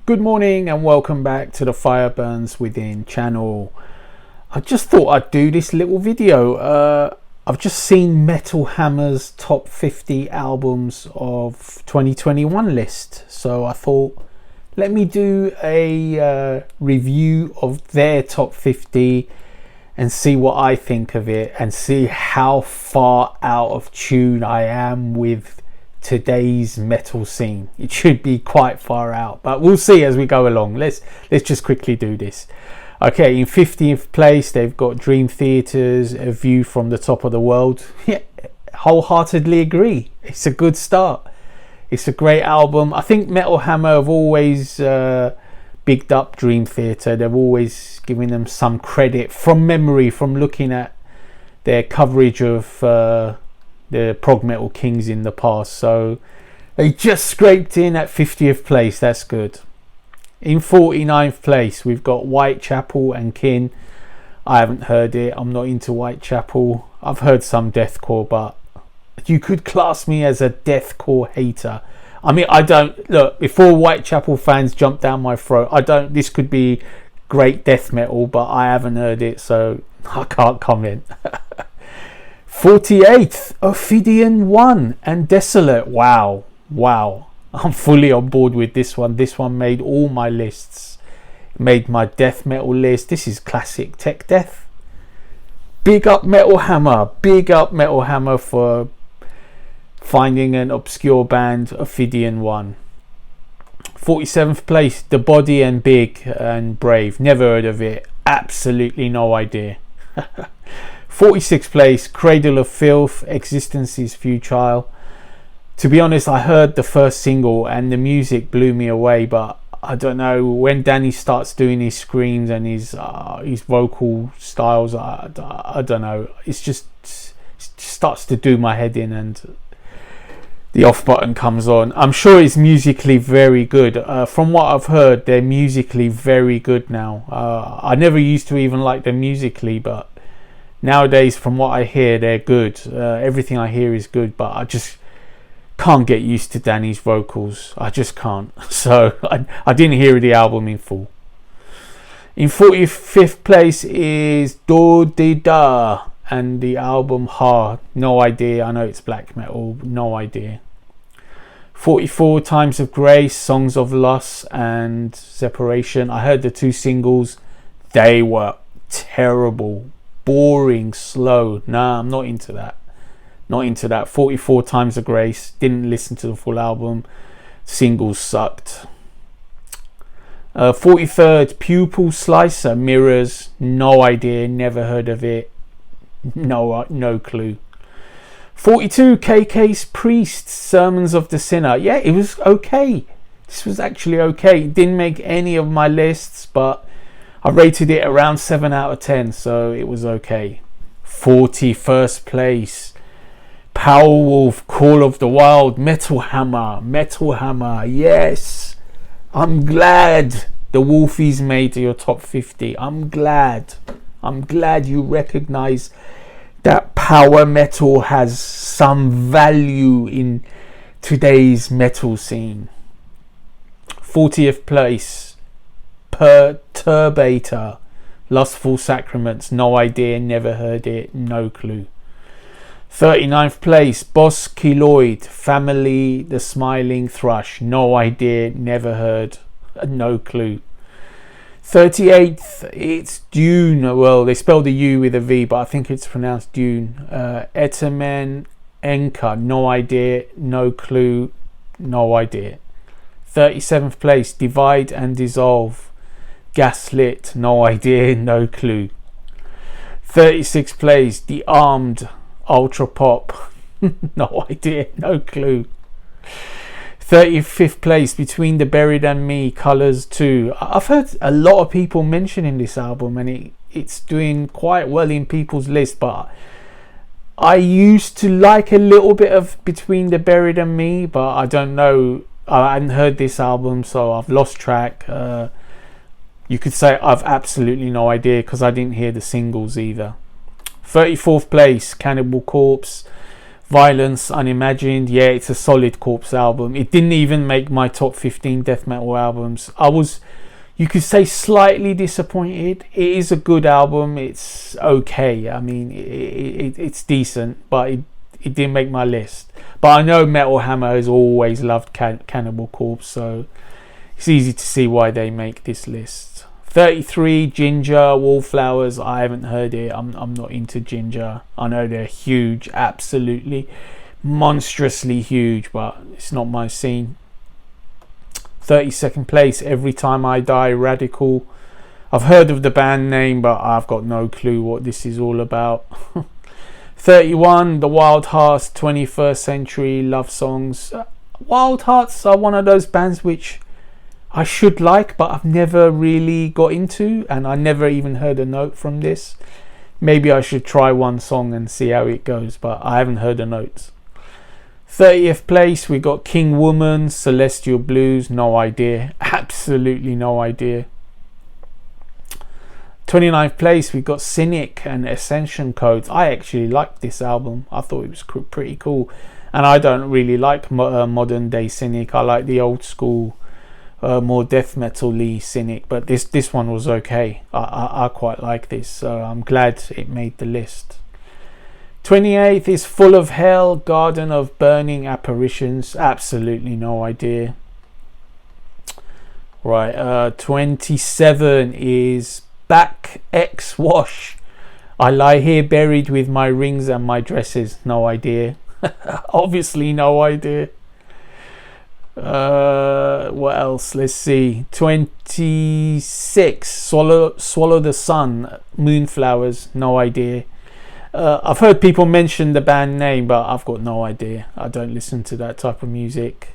Good morning and welcome back to the Fire Burns Within channel. I just thought I'd do this little video. I've just seen Metal Hammer's top 50 albums of 2021 list, so I thought let me do a review of their top 50 and see what I think of it and see how far out of tune I am with today's metal scene. It should be quite far out, but we'll see as we go along. Let's just quickly do this. Okay, in 50th place they've got Dream Theater's A View from the Top of the World. Yeah, wholeheartedly agree. It's a good start. It's a great album. I think Metal Hammer have always bigged up Dream Theater. They've always given them some credit from memory, from looking at their coverage of the prog metal kings in the past. So they just scraped in at 50th place. That's good. In 49th place we've got Whitechapel and Kin. I haven't heard it. I'm not into Whitechapel. I've heard some deathcore, but you could class me as a deathcore hater. I mean, I don't look, before Whitechapel fans jump down my throat, this could be great death metal, but I haven't heard it, so I can't comment. 48th, Ophidian 1 and Desolate. Wow. I'm fully on board with this one. This one made all my lists. It made my death metal list. This is classic tech death. Big up Metal Hammer. Big up Metal Hammer for finding an obscure band, Ophidian 1. 47th place, The Body and Big and Brave. Never heard of it. Absolutely no idea. 46th place, Cradle of Filth, Existence is Futile. To be honest, I heard the first single and the music blew me away, but I don't know, when Danny starts doing his screams and his vocal styles, I don't know, it just starts to do my head in and the off button comes on. I'm sure it's musically very good. From what I've heard, they're musically very good now. I never used to even like them musically, but nowadays, from what I hear, they're good. Everything I hear is good, but I just can't get used to Danny's vocals. I just can't. So I didn't hear the album in full. In 45th place is Do De Da and the album Ha. No idea. I know it's black metal. No idea. 44, Times of Grace, Songs of Loss and Separation. I heard the two singles. They were terrible. Boring, slow. Nah, I'm not into that. 44, Times of Grace. Didn't listen to the full album. Singles sucked. 43rd, Pupil Slicer, Mirrors. No idea. Never heard of it. No clue. 42, KK's Priest, Sermons of the Sinner. Yeah, it was okay. This was actually okay. It didn't make any of my lists, but I rated it around 7 out of 10, so it was okay. 41st place, Powerwolf, Call of the Wild, Metal Hammer. Yes, I'm glad the Wolfies made your top 50. I'm glad you recognize that power metal has some value in today's metal scene. 40th place, Perturbator, Lustful Sacraments. No idea, never heard it, no clue. 39th place, Boss Keloid, Family the Smiling Thrush. No idea, never heard, no clue. 38th, it's Dune. Well, they spelled the U with a V, but I think it's pronounced Dune. Etermen Enka. No idea, no clue, no idea. 37th place, Divide and Dissolve, Gaslit. No idea, no clue. 36th place, The Armed, Ultra Pop. No idea, no clue. 35th place, Between the Buried and Me, Colours 2. I've heard a lot of people mentioning this album and it's doing quite well in people's list, but I used to like a little bit of Between the Buried and Me, but I don't know, I hadn't heard this album, so I've lost track. You could say I've absolutely no idea because I didn't hear the singles either. 34th place, Cannibal Corpse, Violence Unimagined, yeah, it's a solid Corpse album. It didn't even make my top 15 death metal albums. I was, you could say, slightly disappointed. It is a good album. It's okay. I mean, it's decent, but it didn't make my list. But I know Metal Hammer has always loved Cannibal Corpse, so it's easy to see why they make this list. 33, Ginger, Wallflowers. I haven't heard it. I'm not into Ginger. I know they're huge, absolutely monstrously huge, but it's not my scene. 32nd place, Every Time I Die, Radical. I've heard of the band name, but I've got no clue what this is all about. 31, The Wild Hearts, 21st Century Love Songs. Wild Hearts are one of those bands which I should like, but I've never really got into, and I never even heard a note from this. Maybe I should try one song and see how it goes, but I haven't heard a note. 30th place, we got King Woman, Celestial Blues. No idea, absolutely no idea. 29th place, we got Cynic and Ascension Codes. I actually liked this album. I thought it was pretty cool, and I don't really like modern day Cynic. I like the old school, more death metal-y Cynic, but this one was okay. I quite like this, so I'm glad it made the list. 28th is Full of Hell, Garden of Burning Apparitions. Absolutely no idea. Right, 27 is Back X Wash, I Lie Here Buried with My Rings and My Dresses. No idea. Obviously no idea. What else? Let's see. 26, Swallow the Sun, Moonflowers. No idea. I've heard people mention the band name, but I've got no idea. I don't listen to that type of music.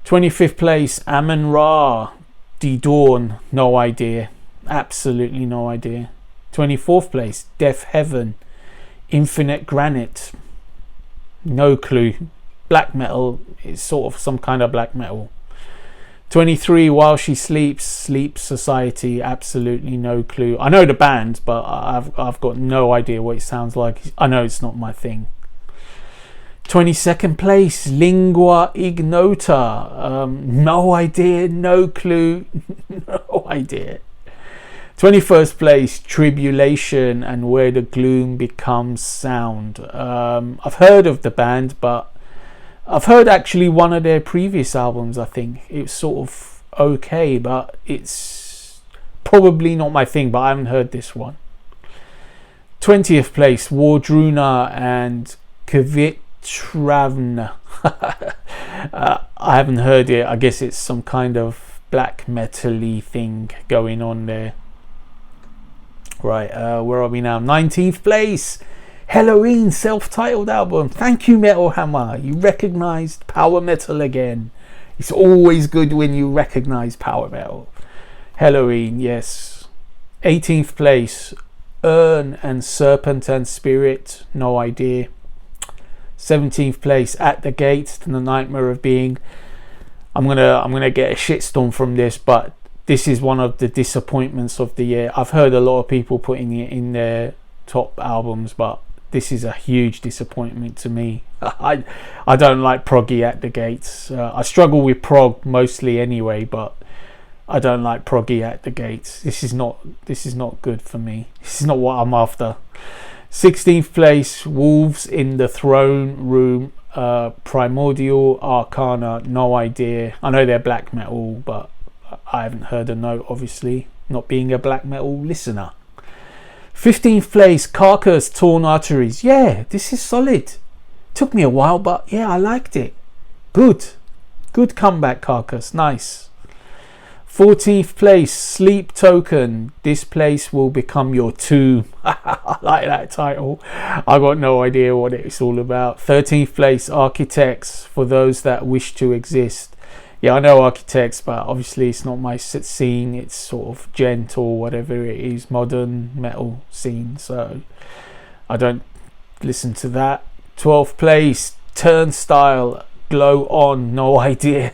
25th place, Amun Ra, The Dawn. No idea. Absolutely no idea. 24th place, Death Heaven, Infinite Granite. No clue. Black metal. It's sort of some kind of black metal. 23, While She Sleeps, Sleep Society. Absolutely no clue. I know the band, but I've got no idea what it sounds like. I know it's not my thing. 22nd place, Lingua Ignota. No idea, no clue, no idea. 21st place, Tribulation and Where the Gloom Becomes Sound. I've heard of the band, but I've heard actually one of their previous albums. I think it's sort of okay, but it's probably not my thing, but I haven't heard this one. 20th place, Wardruna and Kvitravna. I haven't heard it. I guess it's some kind of black metal-y thing going on there. Right, where are we now? 19th place, Halloween, self-titled album. Thank you, Metal Hammer. You recognised power metal again. It's always good when you recognise power metal. Halloween, yes. 18th place, Urn and Serpent and Spirit. No idea. 17th place, At the Gates, The Nightmare of Being. I'm gonna get a shitstorm from this, but this is one of the disappointments of the year. I've heard a lot of people putting it in their top albums, but this is a huge disappointment to me. I don't like proggy At the Gates. I struggle with prog mostly anyway, but I don't like proggy At the Gates. This is not good for me. This is not what I'm after. 16th place, Wolves in the Throne Room, Primordial Arcana. No idea. I know they're black metal, but I haven't heard a note, obviously, not being a black metal listener. 15th place, Carcass, Torn Arteries. Yeah, this is solid. Took me a while, but yeah, I liked it. Good comeback, Carcass. Nice. 14th place, Sleep Token, This Place Will Become Your Tomb. I like that title. I got no idea what it's all about. 13th place, Architects, For Those That Wish to Exist. Yeah, I know Architects, but obviously it's not my scene. It's sort of gent or whatever it is, modern metal scene, so I don't listen to that. 12th place, Turnstile, Glow On. No idea.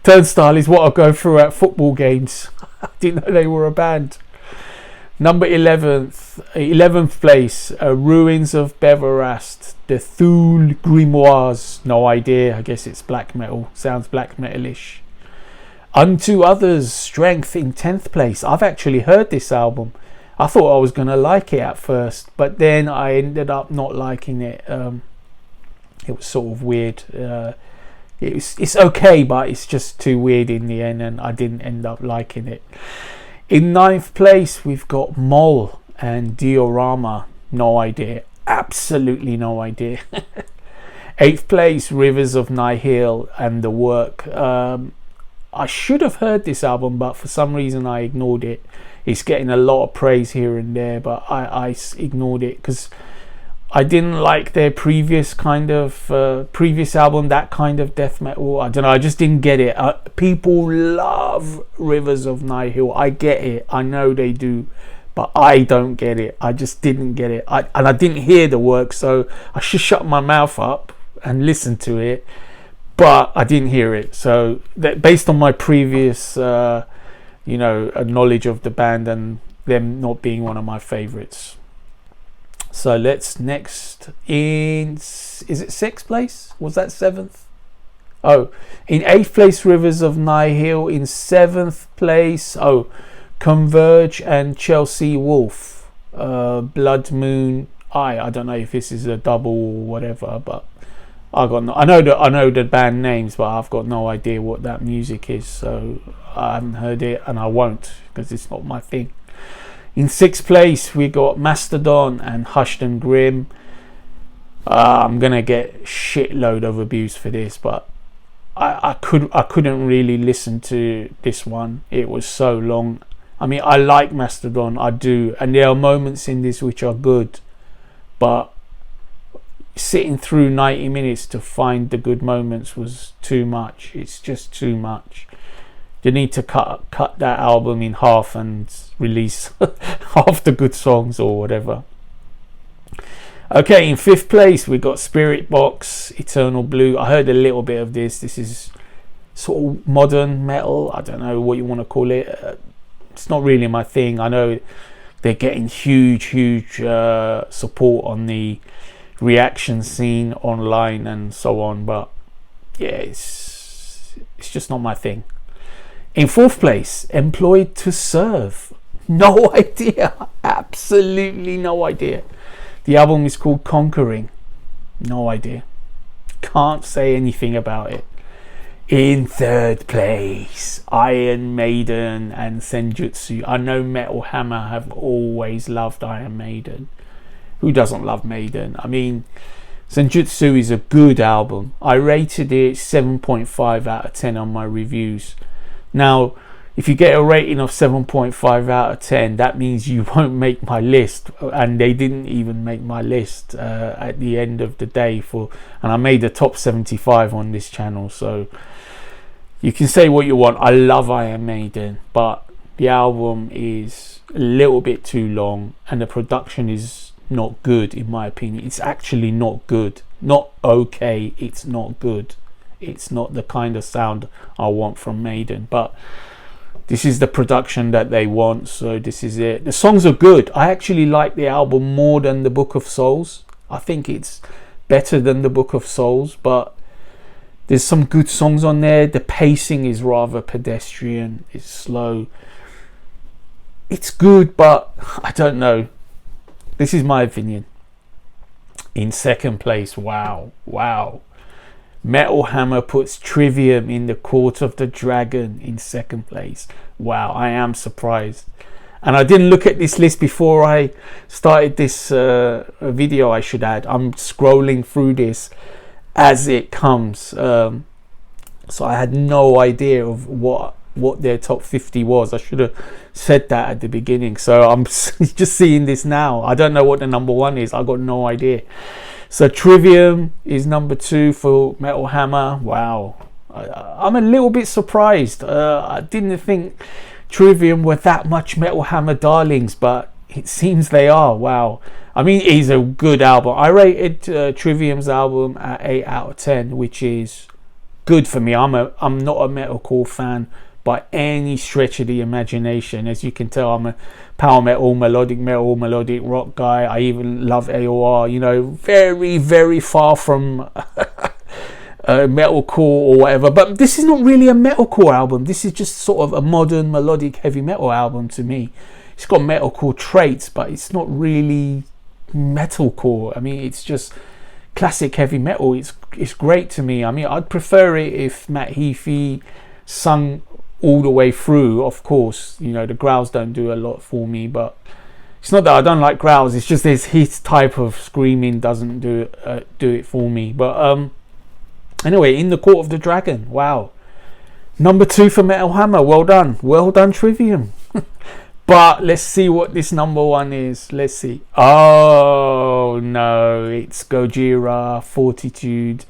Turnstile is what I go through at football games. I didn't know they were a band. Number 11th, 11th place, Ruins of Beverast, the Thule Grimoires. No idea. I guess it's black metal. Sounds black metalish. Unto Others, Strength in 10th place. I've actually heard this album. I thought I was going to like it at first, but then I ended up not liking it. It was sort of weird. It's okay, but it's just too weird in the end, and I didn't end up liking it. In 9th place, we've got Mole and Diorama. No idea. Absolutely no idea. 8th place, Rivers of Nihil and The Work. I should have heard this album, but for some reason I ignored it. It's getting a lot of praise here and there, but I ignored it because I didn't like their previous album, that kind of death metal. I don't know, I just didn't get it. People love Rivers of Nihil. I get it. I know they do, but I don't get it. I just didn't get it. And I didn't hear The Work, so I should shut my mouth up and listen to it. But I didn't hear it, so that based on my previous, knowledge of the band and them not being one of my favorites. So let's next is it 6th place? Was that 7th? Oh, in 8th place, Rivers of Nihil. In 7th place, Converge and Chelsea Wolf, Blood Moon Eye. I don't know if this is a double or whatever, but I know the band names, but I've got no idea what that music is, so I haven't heard it, and I won't because it's not my thing. In 6th place, we got Mastodon and Hushton Grimm. I'm gonna get shitload of abuse for this, but I couldn't really listen to this one. It was so long. I mean, I like Mastodon, I do, and there are moments in this which are good, but sitting through 90 minutes to find the good moments was too much. It's just too much. You need to cut that album in half and release half the good songs or whatever. Okay, in 5th place we got Spirit Box, Eternal Blue. I heard a little bit of this. This is sort of modern metal. I don't know what you want to call it. It's not really my thing. I know they're getting huge support on the reaction scene online and so on, but yeah, it's just not my thing. In 4th place, Employed to Serve. No idea. Absolutely no idea. The album is called Conquering. No idea. Can't say anything about it. In 3rd place, Iron Maiden and Senjutsu. I know Metal Hammer have always loved Iron Maiden. Who doesn't love Maiden? I mean, Senjutsu is a good album. I rated it 7.5 out of 10 on my reviews. Now, if you get a rating of 7.5 out of 10, that means you won't make my list, and they didn't even make my list at the end of the day. And I made the top 75 on this channel, so you can say what you want. I love Iron Maiden, but the album is a little bit too long, and the production is not good in my opinion. It's actually not good. Not okay, it's not good. It's not the kind of sound I want from Maiden, but this is the production that they want, so this is it. The songs are good. I actually like the album more than the Book of Souls. I think it's better than the Book of Souls, but there's some good songs on there. The pacing is rather pedestrian. It's slow. It's good, but I don't know. This is my opinion. In 2nd place, wow. Metal Hammer puts Trivium in the Court of the Dragon in 2nd place. Wow, I am surprised. And I didn't look at this list before I started this video, I should add. I'm scrolling through this as it comes. So I had no idea of what their top 50 was. I should have said that at the beginning. So I'm just seeing this now. I don't know what the number 1 is. I got no idea. So Trivium is number 2 for Metal Hammer. Wow, I'm a little bit surprised. I didn't think Trivium were that much Metal Hammer darlings, but it seems they are. Wow. I mean, it's a good album. I rated Trivium's album at 8 out of 10, which is good for me. I'm not a metalcore fan by any stretch of the imagination. As you can tell, I'm a power metal, melodic rock guy. I even love AOR, you know, very, very far from metalcore or whatever. But this is not really a metalcore album. This is just sort of a modern melodic heavy metal album to me. It's got metalcore traits, but it's not really metalcore. I mean, it's just classic heavy metal. It's great to me. I mean, I'd prefer it if Matt Heafy sung all the way through. Of course, you know, the growls don't do a lot for me, but it's not that I don't like growls. It's just his type of screaming doesn't do it for me. But anyway, In the Court of the Dragon. Wow, number 2 for Metal Hammer. Well done, Trivium. But let's see what this number 1 is. Let's see. Oh no, it's Gojira Fortitude.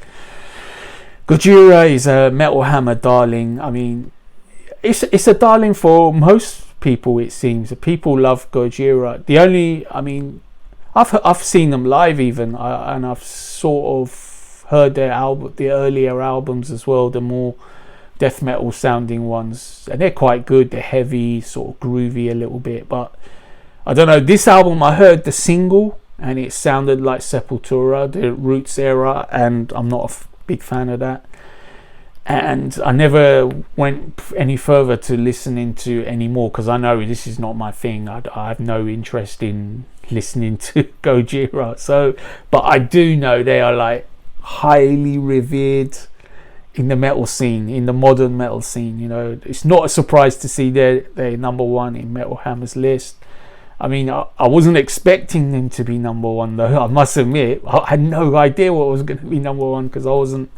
Gojira is a Metal Hammer darling. I mean, it's a darling for most people, it seems. People love Gojira. I've seen them live even, and I've sort of heard their earlier albums as well, the more death metal sounding ones, and they're quite good. They're heavy, sort of groovy a little bit, but I don't know, this album, I heard the single and it sounded like Sepultura, the Roots era, and I'm not a big fan of that, and I never went any further to listening to any more, because I know this is not my thing. I have no interest in listening to Gojira. So, but I do know they are like highly revered in the metal scene, in the modern metal scene. You know, it's not a surprise to see they're number 1 in Metal Hammer's list. I mean, I wasn't expecting them to be number 1 though. I must admit, I had no idea what was going to be number 1, because I wasn't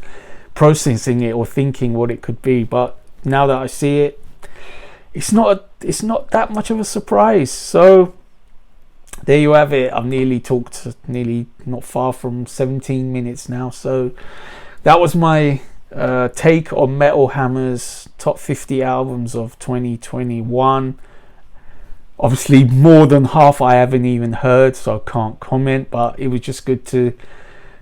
processing it or thinking what it could be. But now that I see it, it's not that much of a surprise. So there you have it. I've nearly not far from 17 minutes now. So that was my take on Metal Hammer's top 50 albums of 2021. Obviously more than half I haven't even heard, so I can't comment, but it was just good to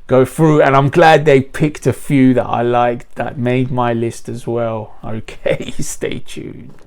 go through, and I'm glad they picked a few that I liked that made my list as well. Okay, stay tuned.